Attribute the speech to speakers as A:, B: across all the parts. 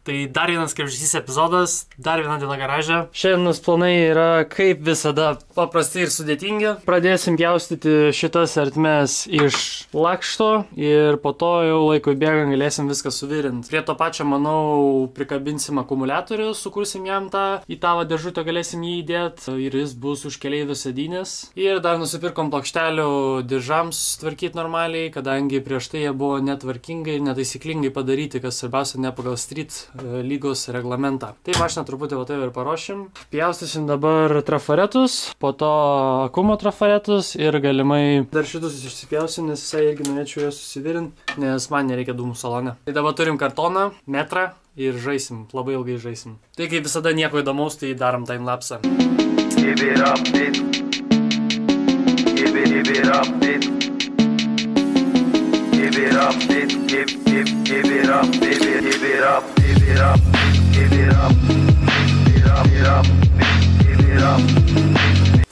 A: Tai dar vienas Krepšys epizodas, dar viena diena garaže. Šiandienos planai yra kaip visada paprasti ir sudėtingi. Pradėsim pjaustyti šitas ertmes iš lakšto ir po to jau laikui bėgant galėsim viską suvirinti. Prie to pačio, manau, prikabinsim akumuliatorių, sukursim jam tą, į tavo dėžutę galėsim jį įdėti ir jis bus už keleivių sėdynės. Ir dar nusipirkom plokštelių diržams tvarkyti normaliai, kadangi prieš tai jie buvo netvarkingai ir netaisyklingai padaryti, kas svarbiausia ne pagal street lygos reglamentą. Tai mašiną truputį va tai ir paruošim. Pjaustysim dabar trafaretus, po to akumo trafaretus ir galimai dar šitus išsipjausim, nes visai irgi norėčiau juos susivirinti, nes man nereikia dūmų salone. Tai dabar turim kartoną, metrą ir žaisim, labai ilgai žaisim. Tai kaip visada nieko įdomaus, tai darom timelapsą.
B: Give it up, bitch. Give it up, bitch. Give it up, bitch. Give it up, baby. Give it up, give it up, give it up, give it up, give it up.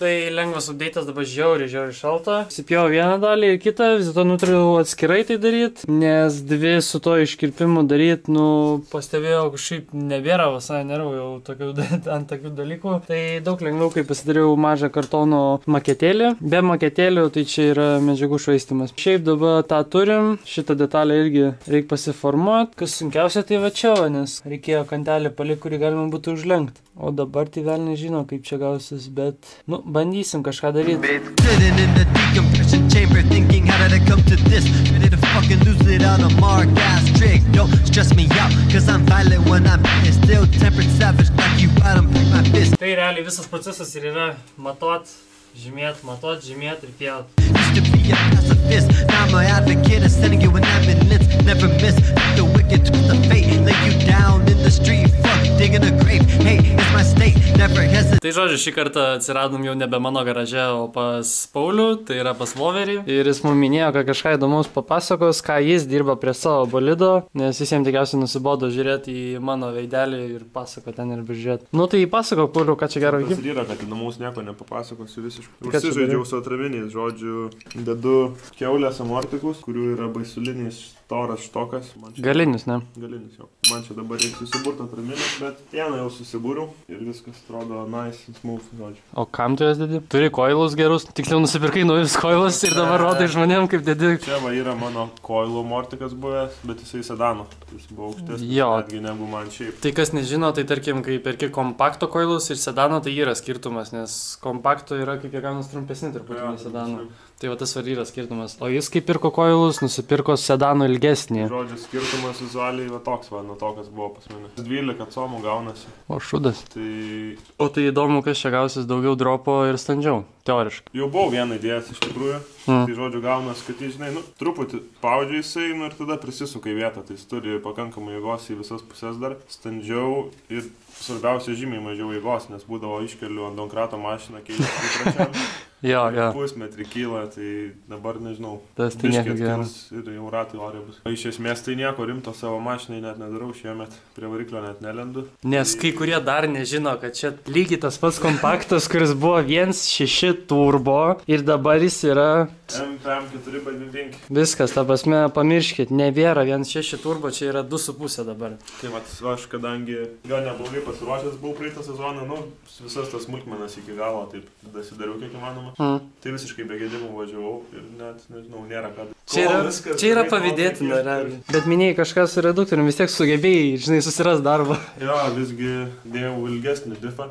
A: Tai lengvas update'as, dabar žiauriai šalta. Įsipjau vieną dalį ir kitą, vis dėlto nutariau atskirai tai daryti, nes dvi su to iškirpimu daryti, pastebėjau, kažkaip nebėra visai nervų jau ant tokių dalykų. Tai daug lengviau, kai pasidariau mažą kartono maketėlį. Be maketėlių tai čia yra medžiagų švaistymas. Šiaip dabar tą turim, šitą detalę irgi reikia pasiformuoti. Kas sunkiausia tai va čia, nes reikėjo kantelį palikti, kurį galima būtų užlenkti. O dabar tai vėl nežino, kaip čia gausis, bet, bandysim kažką daryti. Tai realiai visas procesas ir yra matot, žymėt ir pjaut. Tai žodžiu, šį kartą atsiradom jau nebe mano garaže, o pas Paulių, tai yra pas Voverį. Ir jis mums minėjo, kad kažką įdomaus papasakos, ką jis dirba prie savo bolido, nes visiems tikriausiai nusibodo žiūrėti į mano veidelį ir pasako ten ir bežiūrėti. Tai pasako, Paulių, ką čia gero
C: įgyt? Tas ir yra, kad įdomaus nieko nepapasakosiu visiškai. Užsižaidžiau su atraminiais, žodžiu, dedu kiaulės amortikus, kurių yra baisulinis storas štokas.
A: Galinis, ne?
C: Galinis jau. Man čia dabar reikia susiburti atraminės, bet vieną jau susibūriau ir viskas atrodo nice and smooth, žodžiu.
A: O kam tu jas dedi? Turi koilus gerus, tiksliau nusipirkai naujus koilus ir dabar rodai žmonėm, kaip dedi.
C: Čia va yra mano koilų amortikas buvęs, bet jisai sedano. Jis buvo aukštesnis netgi negu man šiaip.
A: Tai kas nežino, tai tarkim, kai perki kompakto koilus ir sedano, tai yra skirtumas, nes kompakto yra kaip jie gaunas trumpesni truputį nei sedano. Tai va tas yra skirtumas. O jis kaip pirko koilus, nusipirko sedano ilgesnį.
C: Žodžiu, skirtumas vizualiai va toks va, nuo to, kas buvo pas mane. 12 comų gaunasi.
A: O šudas. O
C: Tai
A: tai įdomu, kas čia gausis daugiau dropo ir standžiau, teoriškai.
C: jau buvau vieną idėjas iš tikrųjų. Tai žodžiu gaunas, kad jis, žinai, truputį spaudžia jisai ir tada prisisuka į vietą. Tai jis turi pakankamai jėgos į visas pusės dar. Standžiau ir svarbiausia žymiai mažiau jėgos, nes būdavo iškeliu ant donkrato mašiną keisti trečiam.
A: Jo.
C: Pusmetrį kyla, tai dabar nežinau.
A: Tas tai nieko geras.
C: Ir jau ratai orė bus. Iš esmės tai nieko rimto savo mašinai net nedarau šiemet. Prie variklio net nelendu.
A: Nes kai kurie dar nežino, kad čia lygiai tas pats kompaktas, kuris buvo 1.6 turbo ir dabar jis yra
C: MP4
A: viskas, ta prasme, pamirškit, nebėra 1.6 turbo, čia yra 2.5 dabar.
C: Tai vat, aš kadangi gan neblogai pasiruošęs buvau praeitą sezoną, visas tas smulkmenas iki galo, taip dasidariau kiek įmanoma. Tai visiškai be gedimų važiavau ir net, nežinau, nėra ką.
A: Čia yra pavydėtina, realiai. Bet minėjai kažką su reduktorium, vis tiek sugebėjai, žinai, susiras darbą.
C: Jo, visgi dėjau ilgesnį diffą.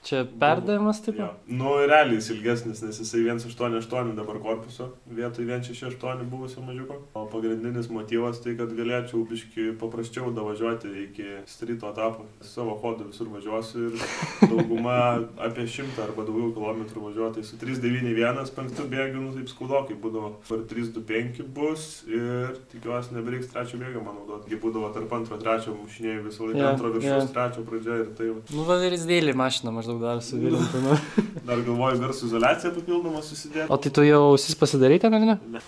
A: Čia perdavimas taip?
C: Realiai jis ilgesnis, nes jisai 1.8.8 dabar korpuso, vietoj 1.6.8 buvusio mažiuko. O pagrindinis motyvas tai, kad galėčiau biškį paprasčiau davažiuoti iki streeto etapo. Savo hodu visur važiuosiu ir dauguma apie 100 arba daugiau kilometrų važiuoti. Su 391 penktų bėgių, taip skaudokai būdavo. Per 325 bus ir tikiuosi nebereiks trečio bėgio man naudoti. Kai būdavo tarp antro, trečio mušinėjai visą laiką, antro viršus, trečio pradžia ir tai.
A: Vaveris dėlį mašiną maždaug dar suvirintų.
C: Dar galvoju garsų izoliaciją papildomą susidėti.
A: O tai tu jau ausis pasidarai ten, ar ne?
C: Ne.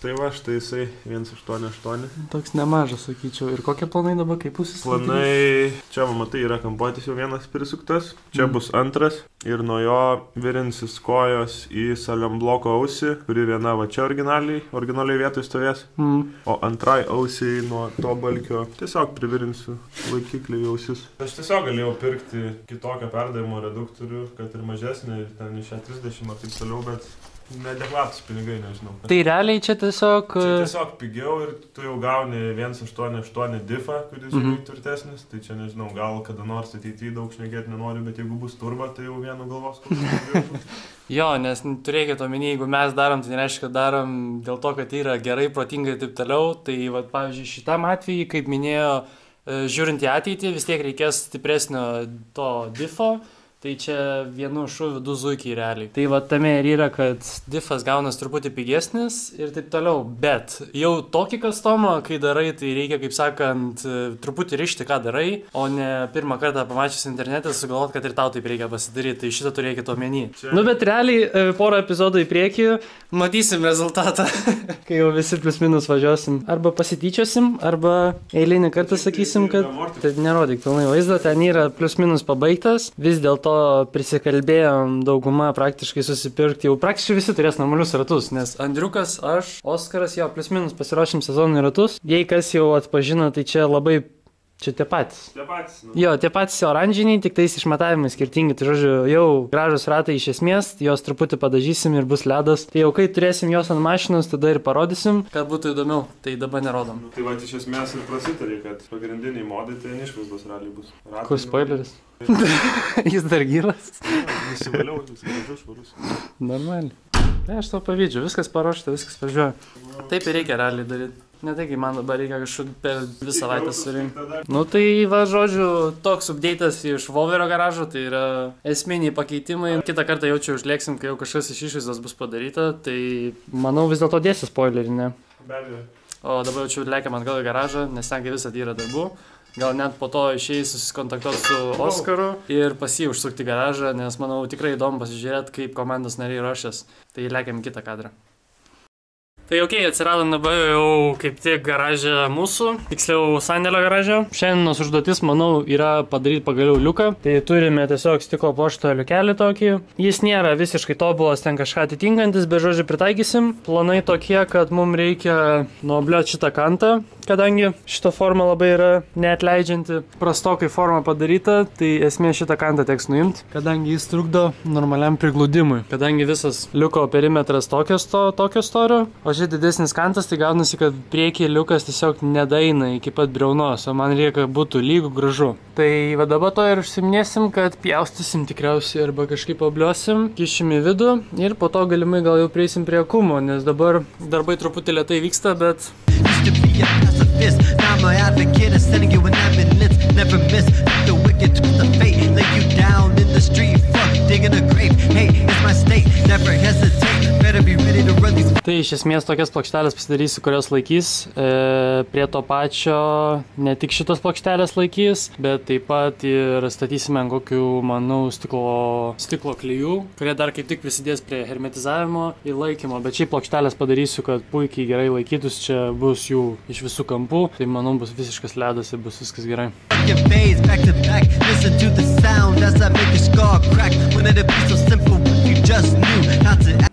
C: Tai va, štai jisai 188.
A: Toks nemažas, sakyčiau. Ir kokie planai dabar, kaip pusės?
C: Planai, čia matai, yra kampuotis jau vienas prisuktas, čia bus antras ir nuo jo virinsis kojos į salembloko ausį, kuri viena va čia originaliai vietoj stovės, o antrai ausiai nuo to balkio tiesiog privirinsiu laikiklį į ausis. Aš tiesiog galėjau pirkti kitokią perdavimo reduktorių, kad ir mažesnį, ir ten iš 30 ar taip toliau, bet neadekvatus pinigai, nežinau.
A: Tai realiai čia tiesiog...
C: Čia tiesiog pigiau ir tu jau gauni 188 diffą, kuris žymiai turtesnis, tai čia nežinau, gal kada nors ateityje daug šnekėti nenoriu, bet jeigu bus turba, tai jau vienu galvos.
A: Jo, nes turėkit omeny, jeigu mes darom, tai nereiškia, kad darom dėl to, kad yra gerai, protingai ir taip toliau, tai va, pavyzdžiui, šitam atvejui, kaip minėjo, žiūrint į ateitį, vis tiek reikės stipresnio to diffo. Tai čia vienu šūviu 2 zuikiai realiai. Tai va tame ir yra, kad diffas gaunas truputį pigesnis ir taip toliau. Bet jau tokį customą, kai darai, tai reikia, kaip sakant, truputį rišti, ką darai, o ne pirmą kartą pamačius internetą sugalvot, kad ir tau taip reikia pasidaryti. Tai šitą turėkit omeny. Nu, bet realiai porą epizodų į priekį matysim rezultatą, kai jau visi plius minus važiuosim. Arba pasityčiosim, arba eilinį kartą sakysim, kad... Tai nerodyk pilnai vaizdą, ten yra plius minus pabaigtas. Vis dėlto prisikalbėjom dauguma praktiškai susipirkti, jau praktiškai visi turės normalius ratus, nes Andriukas, aš, Oskaras, jo, plius minus pasiruošim sezonui ratus. Jei kas jau atpažino, tai čia labai, čia tie patys.
C: Tie patys, nu.
A: Jo, tie patys oranžiniai, tik tais išmatavimai skirtingi, tai žodžiu, jau gražus ratai iš esmės, jos truputį padažysim ir bus ledas. Tai jau kai turėsim jos ant mašinos, tada ir parodysim, kad būtų įdomiau, tai dabar nerodom.
C: Tai va, iš esmės ir prasitarė, kad pagrindiniai modai tai neišvaizdos realiai bus.
A: Kur spoileris? Jis dar gyvas.
C: Nusivaliau, jis gražus, švarus.
A: Normaliai. Ne, aš to pavydžiu, viskas paruošta, viskas važiuoja. Taip ir reikia realiai daryti. Ne tai, kai man dabar reikia kažkaip per 2 savaitės surinkti. Nu tai va, žodžiu, toks update'as iš Voverio garažo, tai yra esminiai pakeitimai. Kitą kartą jaučiu užlėksim, kai jau kažkas iš išvaizdos bus padaryta, tai manau vis dėlto dėsi spoilerį, ne?
C: Be abejo.
A: O dabar jaučiu lėkiam atgal į garažą, nes ten kai visą yra darbų. Gal net po to išėjai susikontaktuoti su Oskaru ir pas jį užsukti garažą, nes manau tikrai įdomu pasižiūrėti, kaip komandos nariai ruošias. Tai lėkiam kitą kadrą. Tai ok, atsirado dabar jau kaip tik garažė mūsų, tiksliau sandėlio garažė. Šiandienos užduotis, manau, yra padaryti pagaliau liuką. Tai turime tiesiog stiklo pluošto liukelį tokį. Jis nėra visiškai tobulas, ten kažką atitinkantis, bet žodžiu pritaikysim. Planai tokie, kad mums reikia nuobliuoti šitą kantą, kadangi šita forma labai yra neatleidžianti. Prastokai forma padaryta, tai esmė šitą kantą teks nuimti, kadangi jis trukdo normaliam prigludimui. Kadangi visas liuko perimetras tokio storio, o šis didesnis kantas, tai gaunasi, kad priekyje liukas tiesiog nedaina iki pat briaunos, o man reikia, kad būtų lygų gražu. Tai va dabar to ir užsiminėsim, kad pjaustysim tikriausiai arba kažkaip obliosim, kišim į vidų ir po to galimai gal jau prieisim prie akumo, nes dabar darbai truputį lėtai vyksta, bet... Tai iš esmės tokias plokštelės pasidarysiu, kurios laikys prie to pačio, ne tik šitos plokštelės laikys, bet taip pat ir statysime ant kokių, manau, stiklo klijų, kurie dar kaip tik prisidės prie hermetizavimo ir laikymo, bet šiaip plokštelės padarysiu, kad puikiai gerai laikytus, čia bus jų iš visų kampų, tai manau bus visiškas ledas ir bus viskas gerai.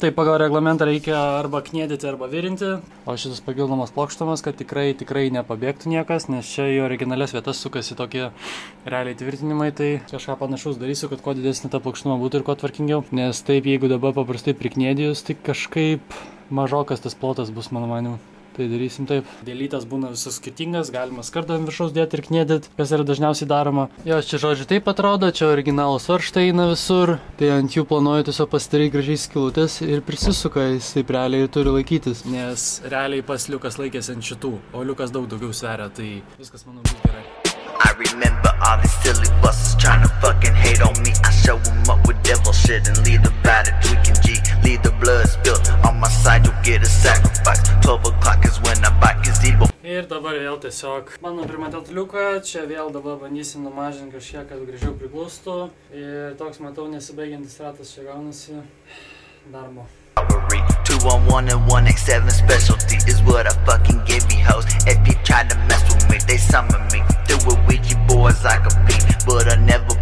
A: Tai pagal reglamentą reikia arba kniedyti, arba virinti, o šitas papildomas plokštumas, kad tikrai nepabėgtų niekas, nes čia į originalias vietas sukasi tokie realiai tvirtinimai, tai kažką panašaus darysiu, kad kuo didesnė ta plokštuma būtų ir kuo tvarkingiau, nes taip, jeigu dabar paprastai prikniedijus, tai kažkaip mažokas tas plotas bus, mano manimu. Tai darysim taip. Dėlytas būna visas skirtingas, galima skardą ant viršaus dėti ir kniedėt, kas yra dažniausiai daroma. Jo, čia žodžiu taip atrodo, čia originalus varžtai eina visur, tai ant jų planuoju tiesiog pasidaryti gražiai skylutes ir prisisuka, jis taip realiai ir turi laikytis. Nes realiai pas liukas laikėsi ant šitų, o liukas daug daugiau sveria, tai viskas manau bus gerai.
B: I remember all these silly buses trying to fucking hate on me. I show them up with devil shit and leave the batter tweaking G. Leave the blood spilled on my side, you'll get a sacrifice. 12 o'clock is when I bike is evil.
A: Ir dabar vėl tiesiog bandom primatyti liuką, čia vėl dabar bandysim numažinti kažkiek, kad gražiau priglustų. Ir toks, matau, nesibaigiantis ratas čia gaunasi darbo.
B: 211 and 1X7 special custody is what I fucking give me hoes. If you try to mess with me, they summon me. Do it with you boys like a beat, but I never